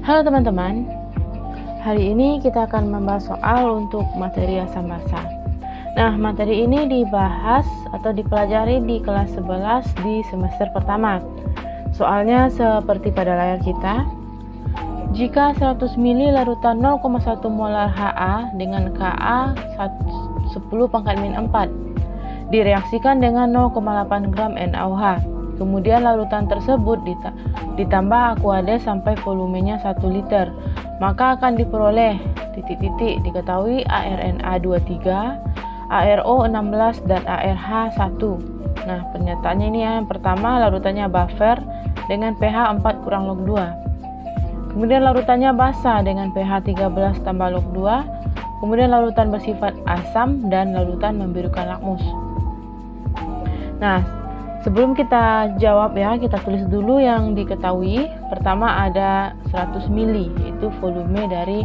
Halo teman-teman, hari ini kita akan membahas soal untuk materi asam basa. Nah, materi ini dibahas atau dipelajari di kelas 11 di semester pertama. Soalnya seperti pada layar kita, jika 100 ml larutan 0,1 molar Ha dengan Ka 10⁻⁴ direaksikan dengan 0,8 gram NaOH. Kemudian larutan tersebut ditambah aquades sampai volumenya 1 liter, maka akan diperoleh diketahui ArNa23, ArO16 dan ArH1. Nah, pernyataannya ini yang pertama, larutannya buffer dengan pH 4 kurang log 2. Kemudian larutannya basa dengan pH 13 tambah log 2. Kemudian larutan bersifat asam dan larutan membirukan lakmus. Nah, sebelum kita jawab ya, kita tulis dulu yang diketahui. Pertama ada 100 ml, yaitu volume dari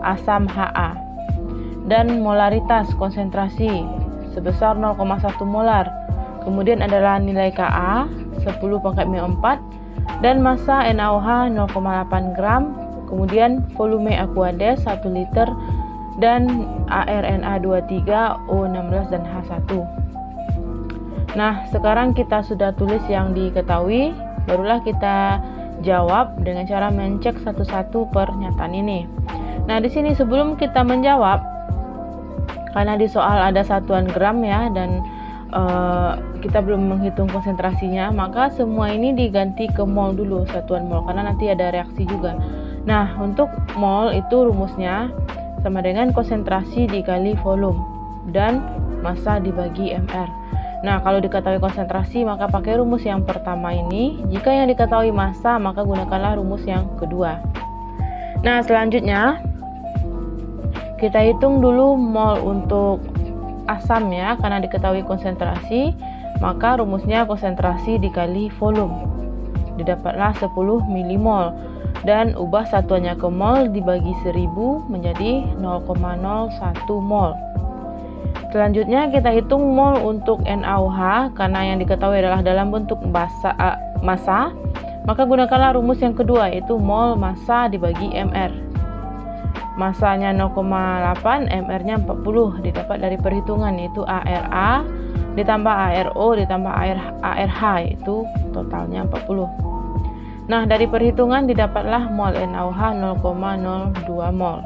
asam Ha. Dan molaritas konsentrasi sebesar 0,1 molar. Kemudian adalah nilai Ka 10⁻⁴ dan massa NaOH 0,8 gram. Kemudian volume aquades 1 liter dan ArNa23, O16 dan H1. Nah, sekarang kita sudah tulis yang diketahui, barulah kita jawab dengan cara mencek satu-satu pernyataan ini. Nah, di sini sebelum kita menjawab, karena di soal ada satuan gram ya, dan kita belum menghitung konsentrasinya, maka semua ini diganti ke mol dulu, satuan mol, karena nanti ada reaksi juga. Nah, untuk mol itu rumusnya sama dengan konsentrasi dikali volume dan massa dibagi mR. Nah, kalau diketahui konsentrasi maka pakai rumus yang pertama ini. Jika yang diketahui massa maka gunakanlah rumus yang kedua. Nah, selanjutnya kita hitung dulu mol untuk asam ya, karena diketahui konsentrasi maka rumusnya konsentrasi dikali volume. Didapatlah 10 milimol dan ubah satuannya ke mol dibagi 1000 menjadi 0,01 mol. Selanjutnya kita hitung mol untuk NaOH, karena yang diketahui adalah dalam bentuk massa, maka gunakanlah rumus yang kedua, yaitu mol massa dibagi mR. Massanya 0,8, mR-nya 40, didapat dari perhitungan, yaitu ARA ditambah ARO ditambah ARH, itu totalnya 40. Nah, dari perhitungan didapatlah mol NaOH 0,02 mol.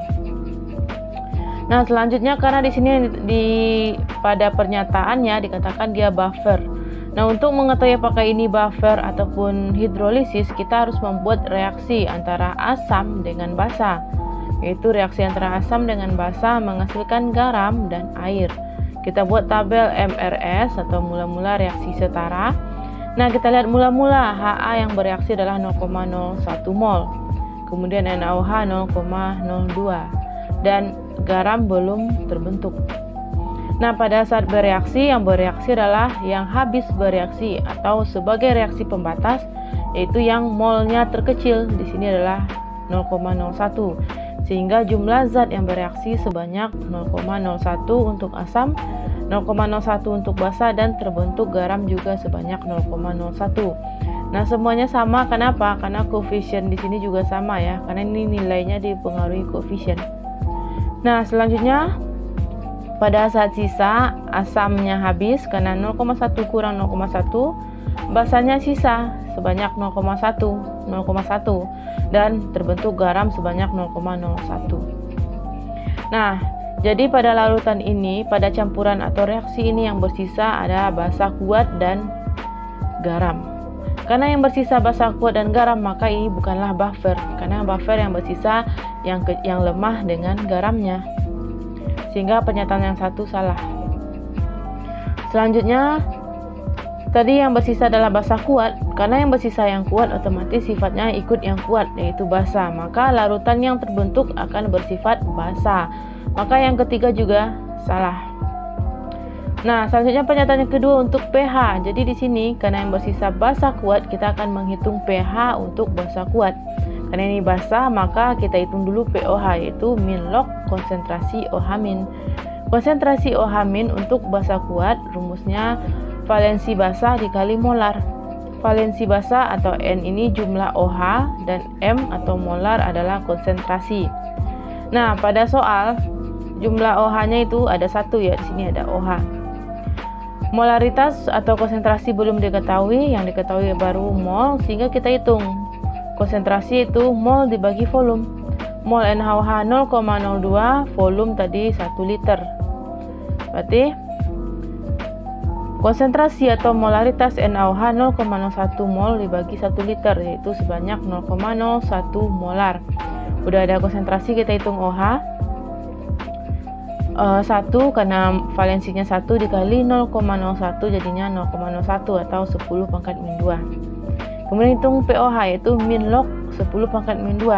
Nah, selanjutnya karena di sini pada pernyataannya dikatakan dia buffer. Nah, untuk mengetahui apakah ini buffer ataupun hidrolisis, kita harus membuat reaksi antara asam dengan basa. Yaitu reaksi antara asam dengan basa menghasilkan garam dan air. Kita buat tabel MRS atau mula-mula reaksi setara. Nah, kita lihat mula-mula Ha yang bereaksi adalah 0,01 mol. Kemudian NaOH 0,02 dan garam belum terbentuk. Nah, pada saat bereaksi, yang bereaksi adalah yang habis bereaksi atau sebagai reaksi pembatas, yaitu yang molnya terkecil. Di sini adalah 0,01. Sehingga jumlah zat yang bereaksi sebanyak 0,01 untuk asam, 0,01 untuk basa, dan terbentuk garam juga sebanyak 0,01. Nah, semuanya sama. Kenapa? Karena koefisien di sini juga sama ya, karena ini nilainya dipengaruhi koefisien. Nah, selanjutnya pada saat sisa asamnya habis karena 0,1 kurang 0,1, basanya sisa sebanyak 0,1 dan terbentuk garam sebanyak 0,01. Nah, jadi pada larutan ini, pada campuran atau reaksi ini yang bersisa ada basa kuat dan garam. Karena yang bersisa basa kuat dan garam, maka ini bukanlah buffer. Karena buffer yang bersisa yang lemah dengan garamnya. Sehingga pernyataan yang satu salah. Selanjutnya, tadi yang bersisa adalah basa kuat. Karena yang bersisa yang kuat otomatis sifatnya ikut yang kuat, yaitu basa. Maka larutan yang terbentuk akan bersifat basa. Maka yang ketiga juga salah. Nah, selanjutnya pernyataan yang kedua untuk pH. Jadi di sini karena yang bersisa basa kuat, kita akan menghitung pH untuk basa kuat. Karena ini basa, maka kita hitung dulu pOH, yaitu min log konsentrasi OH min. Konsentrasi OH min untuk basa kuat rumusnya valensi basa dikali molar. valensi basa atau N ini jumlah OH dan M atau molar adalah konsentrasi. Nah, pada soal jumlah OH-nya itu ada 1 ya, di sini ada OH. Molaritas atau konsentrasi belum diketahui, yang diketahui baru mol, sehingga kita hitung. Konsentrasi itu mol dibagi volume. Mol NaOH 0,02, volume tadi 1 liter. Berarti konsentrasi atau molaritas NaOH 0,01 mol dibagi 1 liter, yaitu sebanyak 0,01 molar. Udah ada konsentrasi, kita hitung OH. 1 karena valensinya 1 dikali 0,01 jadinya 0,01 atau 10 pangkat min 2. Kemudian hitung POH yaitu min log 10 pangkat min 2.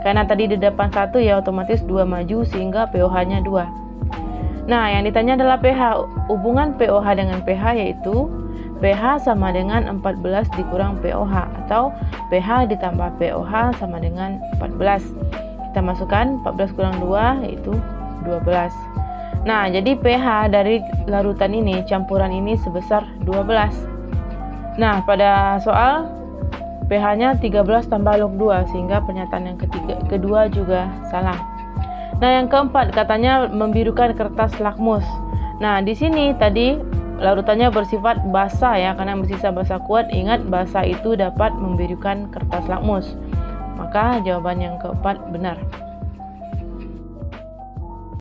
Karena tadi di depan 1 ya otomatis 2 maju sehingga POH-nya 2. Nah, yang ditanya adalah pH. Hubungan POH dengan pH yaitu pH sama dengan 14 dikurang POH atau pH ditambah POH sama dengan 14. Kita masukkan 14 kurang 2 yaitu 12. Nah, jadi pH dari larutan ini, campuran ini sebesar 12. Nah, pada soal pH-nya 13 tambah log 2 sehingga pernyataan yang kedua juga salah. Nah, yang keempat katanya membirukan kertas lakmus. Nah, di sini tadi larutannya bersifat basa ya, karena bersisa basa kuat. Ingat, basa itu dapat membirukan kertas lakmus. Maka jawaban yang keempat benar.